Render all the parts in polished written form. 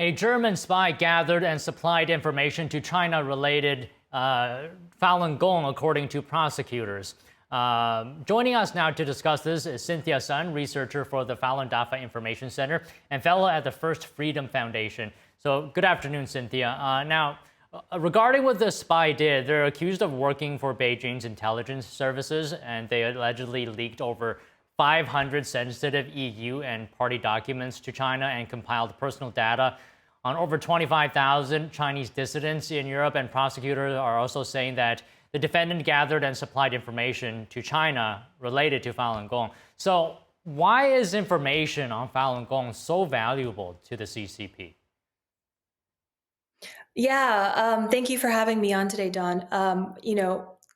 A German spy gathered and supplied information to China-related Falun Gong, according to prosecutors. Joining us now to discuss this is Cynthia Sun, researcher for the Falun Dafa Information Center and fellow at the First Freedom Foundation. So good afternoon, Cynthia. Regarding what the spy did, they're accused of working for Beijing's intelligence services, and they allegedly leaked over 500 sensitive EU and party documents to China and compiled personal data on over 25,000 Chinese dissidents in Europe. And prosecutors are also saying that the defendant gathered and supplied information to China related to Falun Gong. So why is information on Falun Gong so valuable to the CCP? Yeah, thank you for having me on today, Don.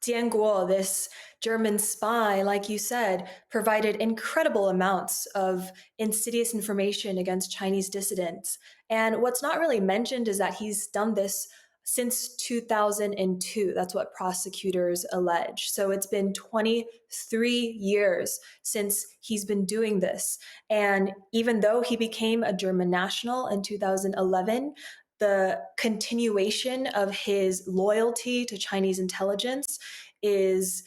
Jian Guo, this German spy, like you said, provided incredible amounts of insidious information against Chinese dissidents. And what's not really mentioned is that he's done this since 2002. That's what prosecutors allege. So it's been 23 years since he's been doing this. And even though he became a German national in 2011, the continuation of his loyalty to Chinese intelligence is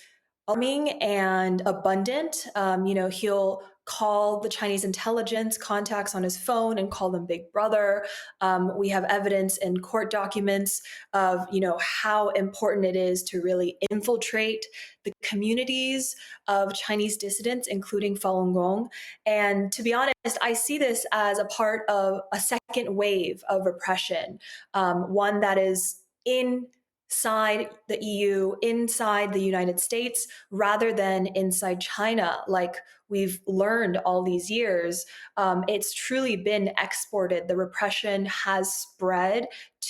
alarming and abundant. He'll call the Chinese intelligence contacts on his phone and call them Big Brother. We have evidence in court documents of how important it is to really infiltrate the communities of Chinese dissidents, including Falun Gong. And to be honest, I see this as a part of a second wave of repression, one that is inside the EU, inside the United States, rather than inside China, like we've learned all these years. It's truly been exported. The repression has spread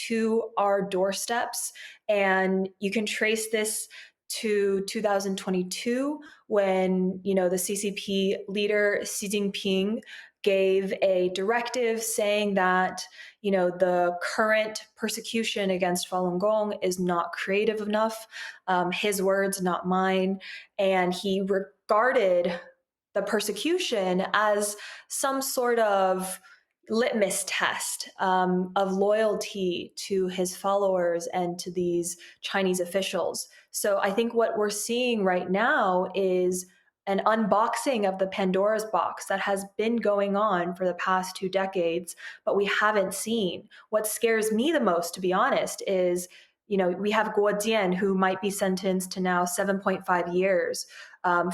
to our doorsteps, and you can trace this to 2022 when the CCP leader Xi Jinping gave a directive saying that the current persecution against Falun Gong is not creative enough. His words, not mine. And he regarded the persecution as some sort of litmus test of loyalty to his followers and to these Chinese officials. So I think what we're seeing right now is an unboxing of the Pandora's box that has been going on for the past 2 decades, but we haven't seen. What scares me the most, to be honest, is we have Guo Jian, who might be sentenced to now 7.5 years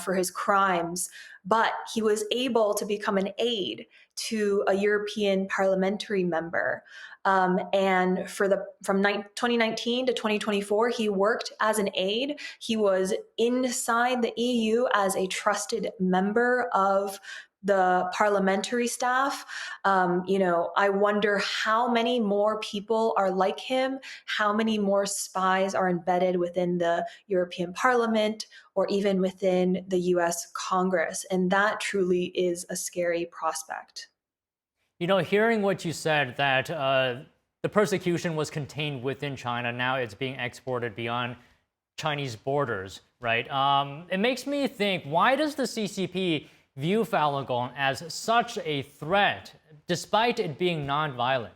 for his crimes, but he was able to become an aide to a European parliamentary member. And from 2019 to 2024, he worked as an aide. He was inside the EU as a trusted member of the parliamentary staff. I wonder how many more people are like him, how many more spies are embedded within the European Parliament or even within the US Congress. And that truly is a scary prospect. Hearing what you said, that the persecution was contained within China, now it's being exported beyond Chinese borders, right? It makes me think, why does the CCP view Falun Gong as such a threat, despite it being nonviolent?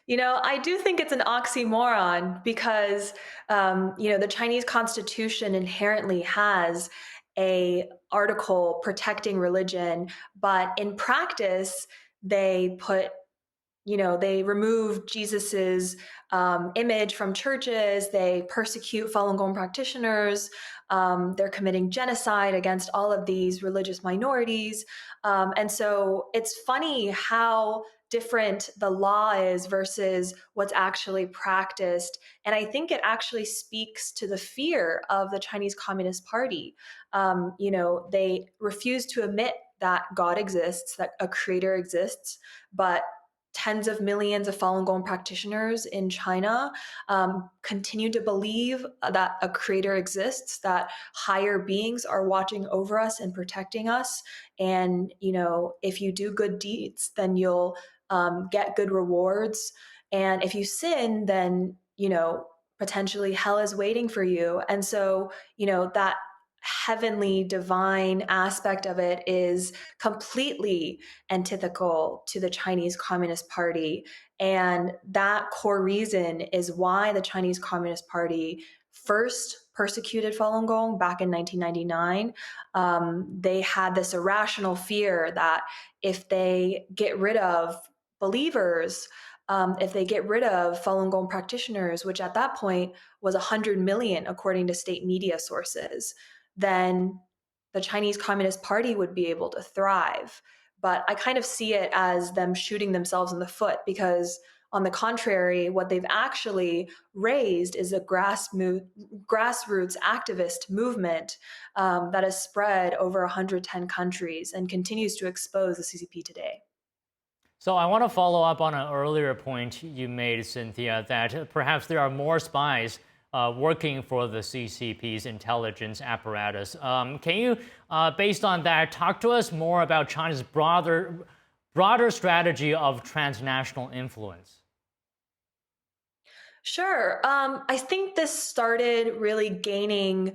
I do think it's an oxymoron because, the Chinese Constitution inherently has a article protecting religion, but in practice, they remove Jesus's image from churches. They persecute Falun Gong practitioners. They're committing genocide against all of these religious minorities. And so it's funny how different the law is versus what's actually practiced. And I think it actually speaks to the fear of the Chinese Communist Party. They refuse to admit that God exists, that a creator exists, but tens of millions of Falun Gong practitioners in China continue to believe that a creator exists, that higher beings are watching over us and protecting us. And, if you do good deeds, then you'll get good rewards. And if you sin, then, potentially hell is waiting for you. And so, that heavenly divine aspect of it is completely antithetical to the Chinese Communist Party. And that core reason is why the Chinese Communist Party first persecuted Falun Gong back in 1999. They had this irrational fear that if they get rid of believers, if they get rid of Falun Gong practitioners, which at that point was 100 million, according to state media sources, then the Chinese Communist Party would be able to thrive. But I kind of see it as them shooting themselves in the foot because, on the contrary, what they've actually raised is a grassroots activist movement that has spread over 110 countries and continues to expose the CCP today. So I want to follow up on an earlier point you made, Cynthia, that perhaps there are more spies working for the CCP's intelligence apparatus. Can you, based on that, talk to us more about China's broader strategy of transnational influence? Sure. I think this started really gaining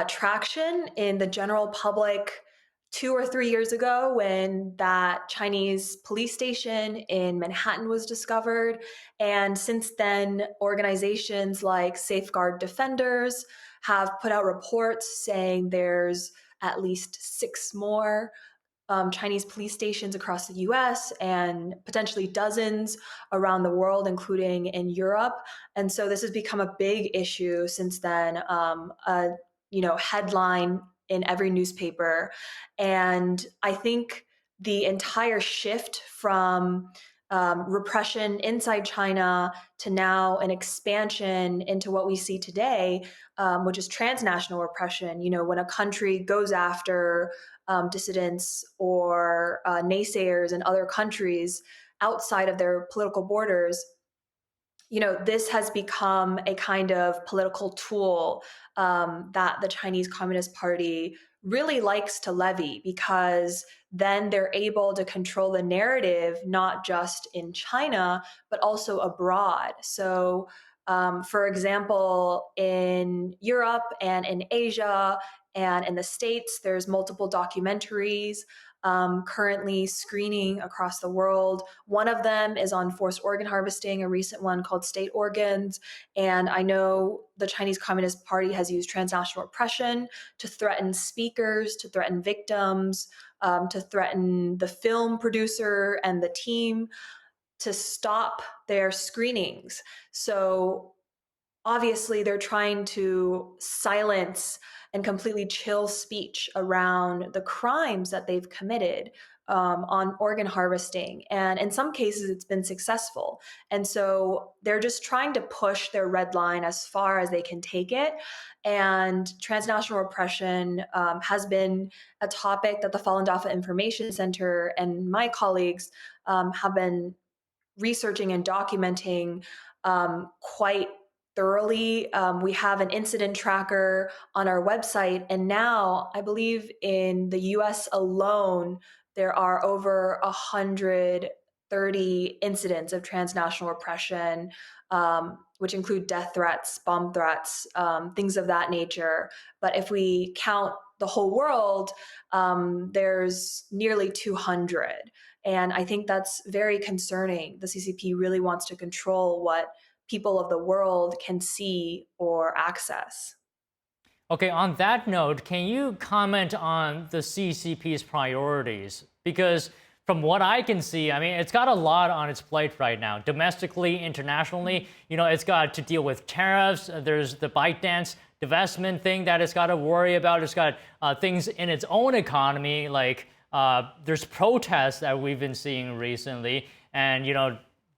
traction in the general public 2 or 3 years ago when that Chinese police station in Manhattan was discovered. And since then, organizations like Safeguard Defenders have put out reports saying there's at least 6 more Chinese police stations across the US and potentially dozens around the world, including in Europe. And so this has become a big issue since then, headline in every newspaper. And I think the entire shift from repression inside China to now an expansion into what we see today, which is transnational repression. When a country goes after dissidents or naysayers in other countries outside of their political borders, this has become a kind of political tool that the Chinese Communist Party really likes to levy because then they're able to control the narrative, not just in China, but also abroad. So, for example, in Europe and in Asia and in the States, there's multiple documentaries currently screening across the world. One of them is on forced organ harvesting, a recent one called State Organs. And I know the Chinese Communist Party has used transnational repression to threaten speakers, to threaten victims, to threaten the film producer and the team to stop their screenings. So obviously, they're trying to silence and completely chill speech around the crimes that they've committed on organ harvesting. And in some cases, it's been successful. And so they're just trying to push their red line as far as they can take it. And transnational repression has been a topic that the Falun Dafa Information Center and my colleagues have been researching and documenting quite thoroughly. We have an incident tracker on our website, and now I believe in the US alone, there are over 130 incidents of transnational repression, which include death threats, bomb threats, things of that nature. But if we count the whole world, there's nearly 200. And I think that's very concerning. The CCP really wants to control what people of the world can see or access. Okay, on that note, can you comment on the CCP's priorities? Because from what I can see, I mean, it's got a lot on its plate right now, domestically, internationally. It's got to deal with tariffs. There's the ByteDance divestment thing that it's got to worry about. It's got things in its own economy, like there's protests that we've been seeing recently, and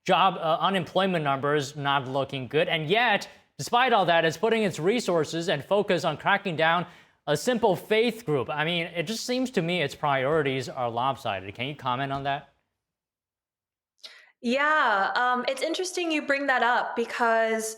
job unemployment numbers not looking good. And yet, despite all that, it's putting its resources and focus on cracking down a simple faith group. I mean, it just seems to me its priorities are lopsided. Can you comment on that? Yeah, it's interesting you bring that up because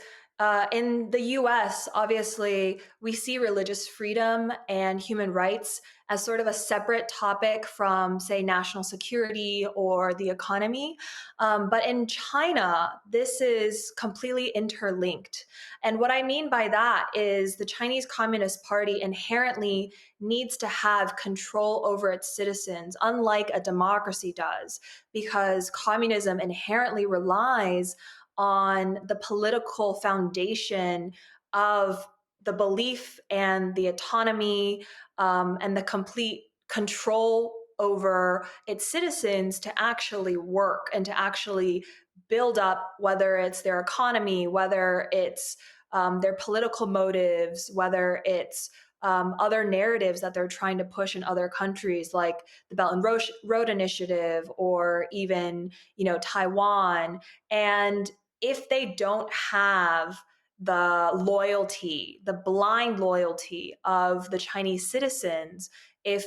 In the US, obviously, we see religious freedom and human rights as sort of a separate topic from, say, national security or the economy. But in China, this is completely interlinked. And what I mean by that is the Chinese Communist Party inherently needs to have control over its citizens, unlike a democracy does, because communism inherently relies on the political foundation of the belief and the autonomy and the complete control over its citizens to actually work and to actually build up, whether it's their economy, whether it's their political motives, whether it's other narratives that they're trying to push in other countries, like the Belt and Road Initiative, or even Taiwan. And if they don't have the loyalty, the blind loyalty of the Chinese citizens, if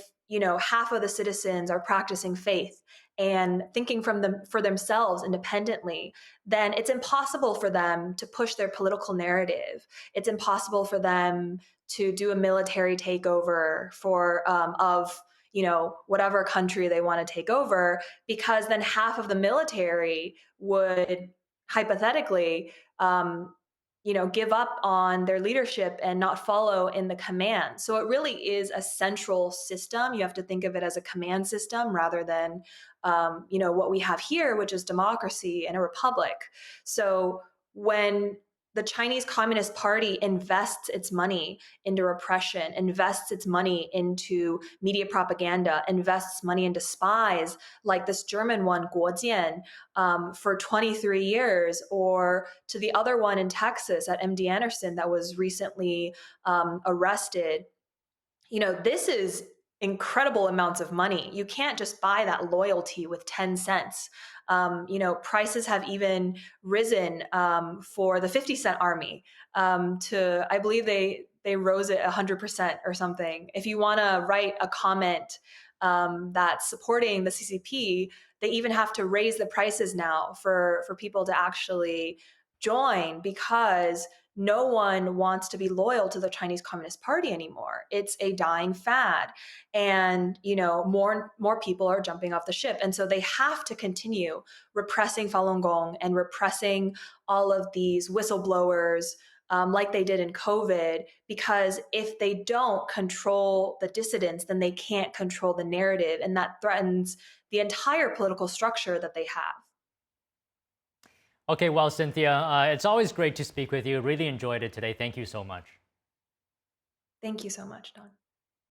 half of the citizens are practicing faith and thinking for themselves independently, then it's impossible for them to push their political narrative. It's impossible for them to do a military takeover of whatever country they want to take over, because then half of the military would hypothetically give up on their leadership and not follow in the command. So it really is a central system. You have to think of it as a command system rather than what we have here, which is democracy and a republic. So when the Chinese Communist Party invests its money into repression, invests its money into media propaganda, invests money into spies like this German one, Guo Jian, for 23 years, or to the other one in Texas at MD Anderson that was recently arrested. This is incredible amounts of money. You can't just buy that loyalty with 10 cents. Prices have even risen for the 50-cent army to, I believe they rose it 100% or something. If you want to write a comment that's supporting the CCP, they even have to raise the prices now for people to actually join, because no one wants to be loyal to the Chinese Communist Party anymore. It's a dying fad. And, more people are jumping off the ship. And so they have to continue repressing Falun Gong and repressing all of these whistleblowers, like they did in COVID, because if they don't control the dissidents, then they can't control the narrative. And that threatens the entire political structure that they have. Okay, well, Cynthia, it's always great to speak with you. Really enjoyed it today. Thank you so much. Thank you so much, Don.